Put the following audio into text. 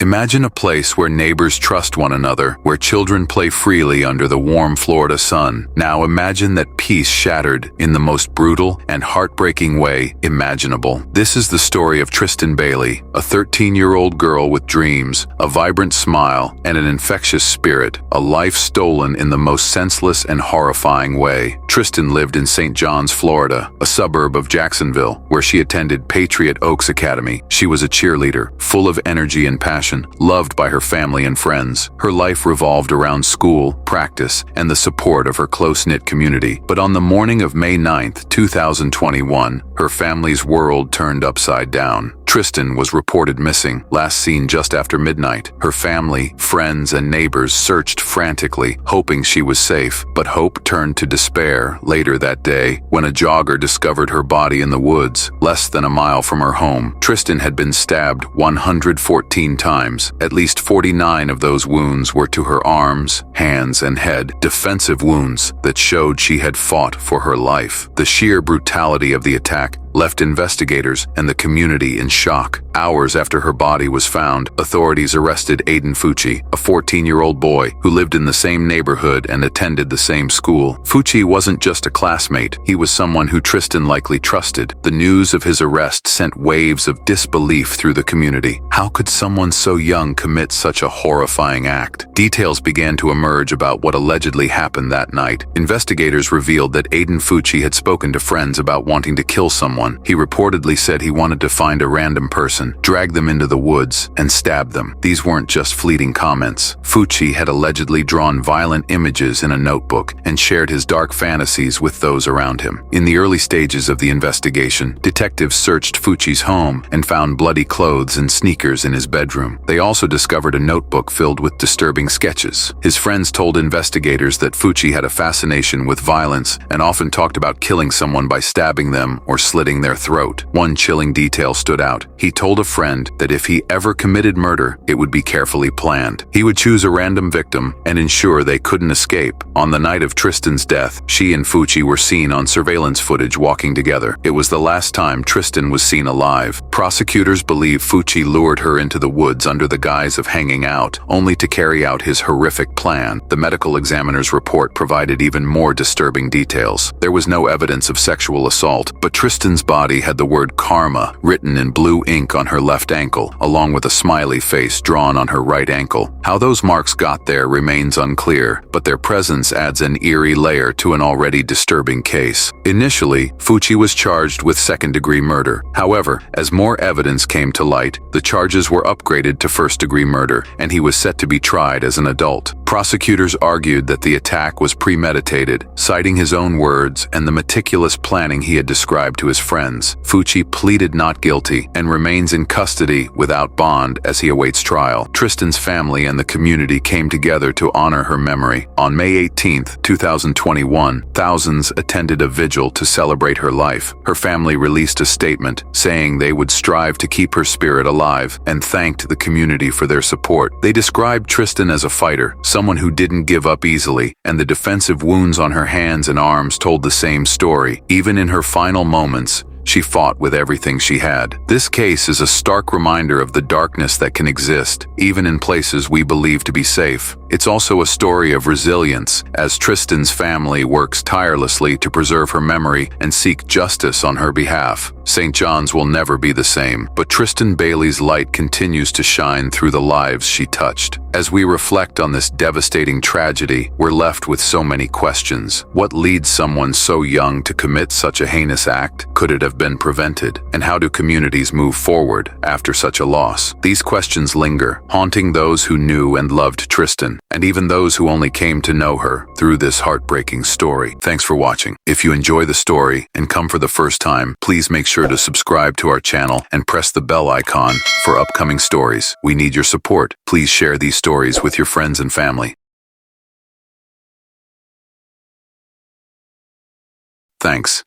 Imagine a place where neighbors trust one another, where children play freely under the warm Florida sun. Now imagine that peace shattered in the most brutal and heartbreaking way imaginable. This is the story of Tristyn Bailey, a 13-year-old girl with dreams, a vibrant smile, and an infectious spirit, a life stolen in the most senseless and horrifying way. Tristyn lived in St. John's, Florida, a suburb of Jacksonville, where she attended Patriot Oaks Academy. She was a cheerleader, full of energy and passion, loved by her family and friends. Her life revolved around school, practice, and the support of her close-knit community. But on the morning of May 9th, 2021, her family's world turned upside down. Tristyn was reported missing, last seen just after midnight. Her family, friends, and neighbors searched frantically, hoping she was safe. But hope turned to despair later that day when a jogger discovered her body in the woods, less than a mile from her home. Tristyn had been stabbed 114 times. At least 49 of those wounds were to her arms, hands, and head, defensive wounds that showed she had fought for her life. The sheer brutality of the attack left investigators and the community in shock. Hours after her body was found, authorities arrested Aiden Fucci, a 14-year-old boy who lived in the same neighborhood and attended the same school. Fucci wasn't just a classmate, he was someone who Tristyn likely trusted. The news of his arrest sent waves of disbelief through the community. How could someone so young commit such a horrifying act? Details began to emerge about what allegedly happened that night. Investigators revealed that Aiden Fucci had spoken to friends about wanting to kill someone. He reportedly said he wanted to find a random person, drag them into the woods, and stab them. These weren't just fleeting comments. Fucci had allegedly drawn violent images in a notebook and shared his dark fantasies with those around him. In the early stages of the investigation, detectives searched Fucci's home and found bloody clothes and sneakers in his bedroom. They also discovered a notebook filled with disturbing sketches. His friends told investigators that Fucci had a fascination with violence and often talked about killing someone by stabbing them or slitting their throat. One chilling detail stood out. He told a friend that if he ever committed murder, it would be carefully planned. He would choose a random victim and ensure they couldn't escape. On the night of Tristyn's death, she and Fucci were seen on surveillance footage walking together. It was the last time Tristyn was seen alive. Prosecutors believe Fucci lured her into the woods under the guise of hanging out, only to carry out his horrific plan. The medical examiner's report provided even more disturbing details. There was no evidence of sexual assault, but Tristyn's body had the word karma written in blue ink on her left ankle, along with a smiley face drawn on her right ankle. How those marks got there remains unclear, but their presence adds an eerie layer to an already disturbing case. Initially, Fucci was charged with second-degree murder. However, as more evidence came to light, the charges were upgraded to first-degree murder, and he was set to be tried as an adult. Prosecutors argued that the attack was premeditated, citing his own words and the meticulous planning he had described to his friends. Fucci pleaded not guilty and remains in custody without bond as he awaits trial. Tristyn's family and the community came together to honor her memory. On May 18, 2021, thousands attended a vigil to celebrate her life. Her family released a statement saying they would strive to keep her spirit alive and thanked the community for their support. They described Tristyn as a fighter, someone who didn't give up easily, and the defensive wounds on her hands and arms told the same story. Even in her final moments, she fought with everything she had. This case is a stark reminder of the darkness that can exist, even in places we believe to be safe. It's also a story of resilience, as Tristyn's family works tirelessly to preserve her memory and seek justice on her behalf. St. John's will never be the same, but Tristyn Bailey's light continues to shine through the lives she touched. As we reflect on this devastating tragedy, we're left with so many questions. What leads someone so young to commit such a heinous act? Could it have been prevented? And how do communities move forward after such a loss? These questions linger, haunting those who knew and loved Tristyn, and even those who only came to know her through this heartbreaking story. Thanks for watching. If you enjoy the story and come for the first time, please make sure to subscribe to our channel and press the bell icon for upcoming stories. We need your support. Please share these stories with your friends and family. Thanks.